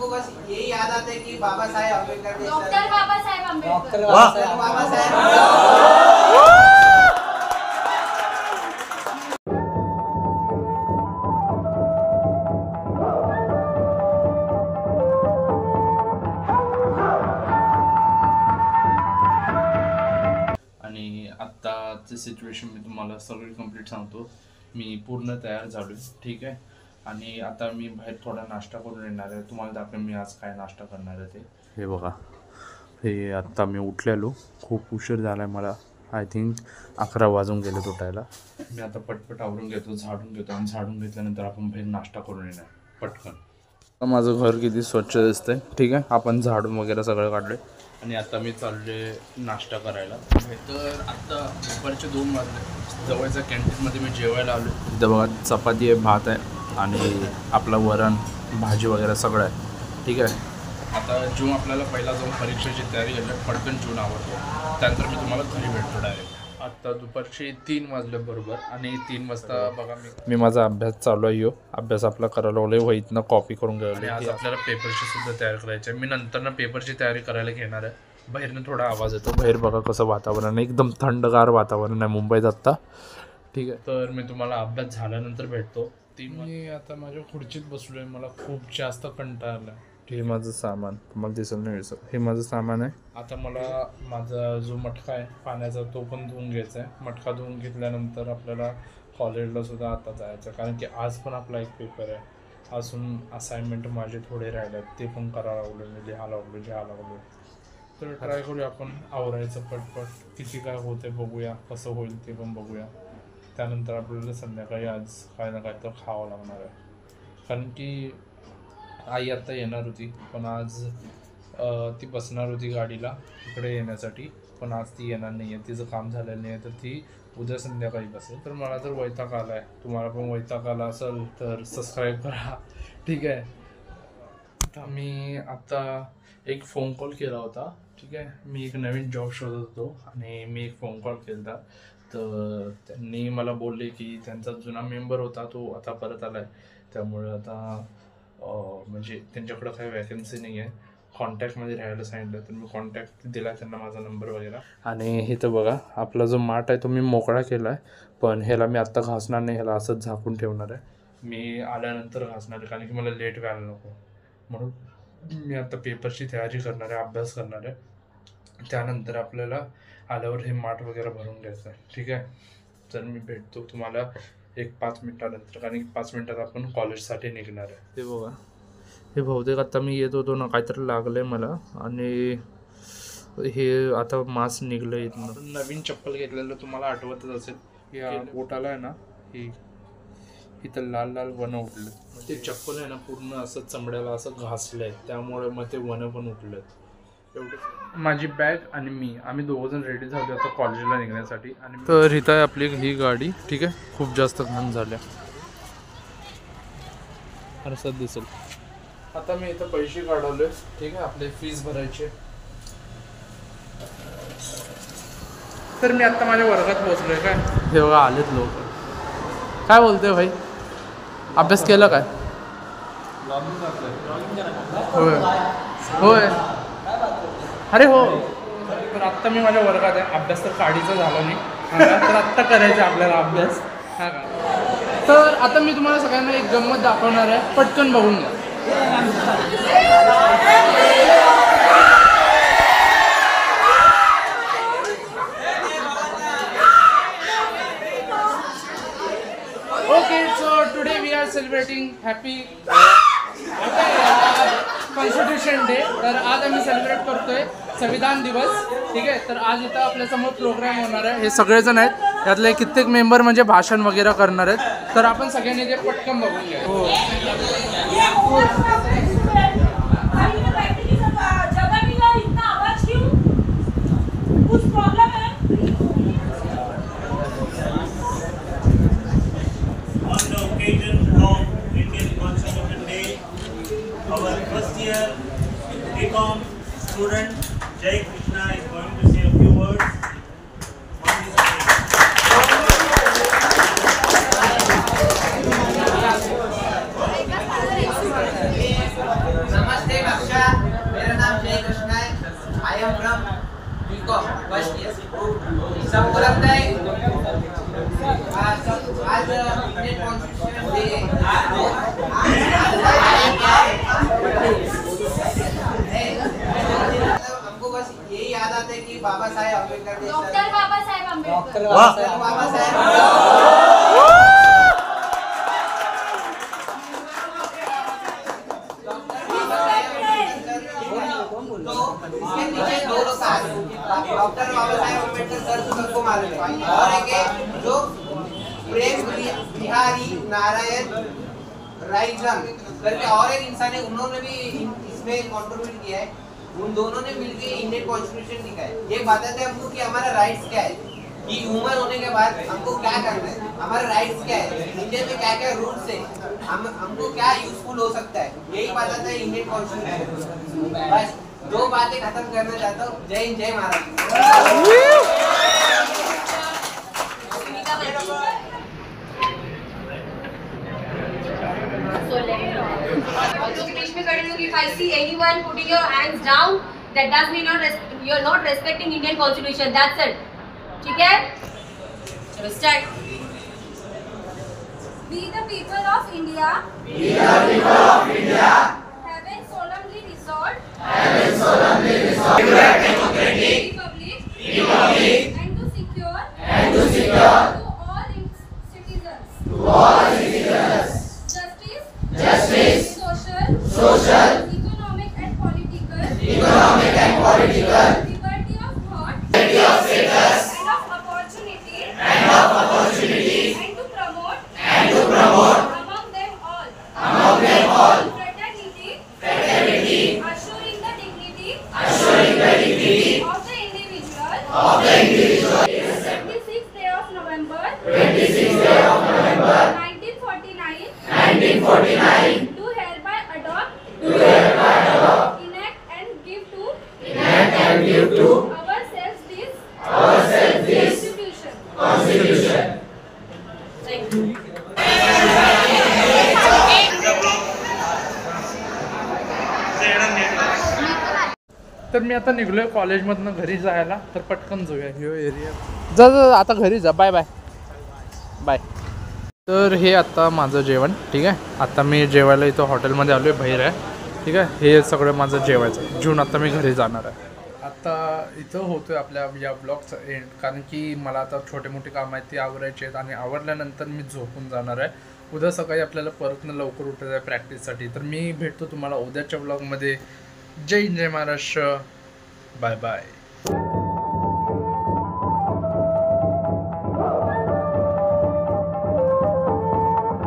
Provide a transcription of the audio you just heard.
को बस यही याद आता है कि बाबा साहेब अम्बेडकर, डॉक्टर बाबा साहेब अम्बेडकर, बाबा साहेब। आणि आत्ताची सिच्युएशन मी तुम्हाला सगळी कंप्लीट सांगतो. मी पूर्ण तयार झालो आहे, ठीक आहे. आणि आता मी बाहेर थोडा नाश्ता करून येणार आहे. तुम्हाला दाखवेन मी आज काय नाश्ता करणार आहे ते. हे बघा, हे आत्ता मी उठलेलो, खूप उशीर झाला आहे मला. आय थिंक 11 वाजून गेले उठायला. मी आता पटपट आवरून घेतो, झाडून घेतो आणि झाडून घेतल्यानंतर आपण बाहेर नाश्ता करून येणार पटकन. माझं घर किती स्वच्छ दिसतंय, ठीक आहे. आपण झाडून वगैरे सगळं काढलं आणि आता मी चालले नाश्ता करायला. तर आत्ता दुपारचे 2 वाजले. जवळच्या कॅन्टीनमध्ये मी जेवायला आलो. इथं बघा चपाती आहे, भात आहे आणि आपलं वरण भाजी वगैरे सगळं आहे, ठीक आहे. आता जेव्हा आपल्याला पहिला जाऊन परीक्षेची तयारी केली पटकन जेवून आवडतो. त्यानंतर मी तुम्हाला घरी भेटतो डायरेक्ट. आत्ता दुपारचे 3 वाजले बरोबर. आणि 3 वाजता बघा मी माझा अभ्यास चालू आहे. अभ्यास आपला करायला लागलो, वहीतनं कॉपी करून गेलो. आज आपल्याला पेपरची सुद्धा तयारी करायची आहे. मी नंतर पेपरची तयारी करायला घेणार आहे. बाहेरनं थोडा आवाज येतो. बाहेर बघा कसं वातावरण आहे, एकदम थंडगार वातावरण आहे मुंबईत आत्ता, ठीक आहे. तर मी तुम्हाला अभ्यास झाल्यानंतर भेटतो. मी आता माझ्या खुर्चीत बसलो आहे. मला खूप जास्त कंटाळा आला. हे माझं सामान तुम्हाला दिसलं नाही सर, हे माझं सामान आहे. आता मला माझा जो मटका आहे पाण्याचा तो पण धुवून घ्यायचा आहे. मटका धुवून घेतल्यानंतर आपल्याला कॉलेजला सुद्धा आता जायचं, कारण की आज पण आपला एक पेपर आहे. अजून असाइनमेंट माझे थोडे राहिले आहेत, ते पण करायला लागलो, मी लिहायला लागलो. तर ट्राय करूया आपण आवरायचं पटपट. किती काय होते बघूया, कसं होईल ते पण बघूया. त्यानंतर आपल्याला संध्याकाळी आज काय ना काय तर खावं लागणार आहे, कारण की आई आत्ता येणार होती पण आज ती बसणार होती गाडीला इकडे येण्यासाठी, पण आज ती येणार नाही आहे. तिचं काम झालेलं नाही आहे, तर ती उद्या संध्याकाळी बसेल. तर मला तर वैताग आला आहे. तुम्हाला पण वैताग आला असेल तर सबस्क्राईब करा, ठीक आहे. आता मी आत्ता एक फोन कॉल केला होता, ठीक आहे. मी एक नवीन जॉब शोधत होतो आणि मी एक फोन कॉल केला. तर त्यांनी मला बोलले की त्यांचा जुना मेंबर होता तो आता परत आला आहे, त्यामुळे आता म्हणजे त्यांच्याकडं काही वॅकन्सी नाही आहे. कॉन्टॅक्टमध्ये राहायला सांगितलं, तर मी कॉन्टॅक्ट दिला त्यांना, माझा नंबर वगैरे. आणि हे तर बघा आपला जो माठ आहे तो मी मोकळा केला आहे, पण ह्याला मी आत्ता घासणार नाही, ह्याला असंच झाकून ठेवणार आहे. मी आल्यानंतर घासणार आहे, कारण की मला लेट व्हायला नको म्हणून. मी आता पेपरची तयारी करणार आहे, अभ्यास करणार आहे. त्यानंतर आपल्याला आल्यावर हे माठ वगैरे भरून घ्यायचं आहे, ठीक आहे. तर मी भेटतो तुम्हाला एक 5 मिनिटानंतर, कारण की 5 मिनिटात आपण कॉलेजसाठी निघणार आहे. ते बघा, हे बहुतेक आता मी येत होतो ना, काहीतरी लागलं आहे मला. आणि हे आता मास्क निघलं आहे इथनं. नवीन चप्पल घेतलेलं तुम्हाला आठवतच असेल. या बोटाला आहे ना, ही इथं लाल लाल वनं उठलं. ते चप्पल आहे ना पूर्ण असं चमड्याला असं घासलं आहे, त्यामुळे मग ते वनं पण उठलं आहेत. एवढं माझी बॅग आणि मी आम्ही दोघंजण रेडी झालो आता कॉलेजला निघण्यासाठी. आणि तर इथं आहे आपली ही गाडी, ठीक आहे. खूप जास्त घाण झाल्या, असं दिसेल. आता मी इथं पैसे काढवले, ठीक आहे, आपले फीस भरायचे. तर मी आता माझ्या वर्गात पोहोचलोय. काय हे बघा आलेत लोक. काय बोलतोय भाई, अभ्यास केला काय? होय होय, अरे हो. तर आत्ता मी माझ्या वर्गात आहे. अभ्यास तर काढीचा झाला नाही, तर आत्ता करायचा आपल्याला अभ्यास, हा का. तर आता मी तुम्हाला सगळ्यांना एक गंमत दाखवणार आहे, पटकन बघून घ्या. Okay, so today we are celebrating happy constitution day. तर आज आम्ही सेलिब्रेट करतोय संविधान दिवस, ठीक आहे. तर आज इथं आपल्यासमोर प्रोग्राम होणार आहे. हे सगळेजण आहेत, त्यातले कित्येक मेंबर म्हणजे भाषण वगैरे करणार आहेत. तर आपण सगळ्यांनी ते पटकन बघून घ्या. हो, student Jai Krishna is going to say a few words on this नमस्ते रुको फर्स्ट ईयर सबको लगता है आज इंडियन कॉन्स्टिट्यूशन डे हमको बस यही याद आता है कि बाबा साहेब अम्बेडकर ने डॉक्टर बाबा साहेब आंबेडकर बाबा साहेब इसके पीछे दो लोग डॉक्टर बाबा साहेब अम्बेडकर सर तो सबको मालूम है और एक है जो प्रेम बिहारी नारायण राइजम करके और एक इंसान है उन्होंने भी इसमें कंट्रीब्यूट किया है। उन दोनों ने मिलकर इंडियन कॉन्स्टिट्यूशन लिखा है। ये बताते हैं हमको कि हमारा राइट्स क्या है, कि उम्र होने के बाद हमको क्या करना है, हमारा राइट्स क्या है, इंडिया में क्या क्या रूल्स है, हमको क्या यूजफुल हो सकता है, यही बताता है इंडियन कॉन्स्टिट्यूशन। बस दो बातें खत्म करना चाहता हूँ। जय हिंद जय Maharaj. Also, finish me cutting. If I see anyone putting your hands down, that does mean you're not respecting Indian Constitution. That's it. ठीक है? चलो start. We the people of India. We the people of India. Having solemnly resolved. Having solemnly resolved. To act democratic. Republic. And to secure. To all its citizens. Justice, social, economic and political, liberty of thought, and of opportunity, and to promote, among them all, fraternity, assuring the dignity, of the individual, 26th day of November, 1949, do hereby adopt, enact and give to ourselves this Constitution. Thank you. तर मी आता निघलोय कॉलेजमधनं घरी जायला, तर पटकन जाऊया ह्यो area. जा आता घरी जा. Bye bye bye. तर हे आता माझं जेवण, ठीक आहे. आता मी जेवायला इथं हॉटेलमध्ये आलो आहे, बाहेर आहे, ठीक आहे. हे सगळं माझं जेवायचं जेवून आता मी घरी जाणार आहे. आता इथं होतो आहे आपल्या या ब्लॉगचा एंड, कारण की मला आता छोटे मोठे कामं आहेत ते आवरायचे आहेत आणि आवरल्यानंतर मी झोपून जाणार आहे. उद्या सकाळी आपल्याला परत लवकर उठायचं आहे प्रॅक्टिससाठी. तर मी भेटतो तुम्हाला उद्याच्या ब्लॉगमध्ये. जय हिंद जय महाराष्ट्र. Bye bye.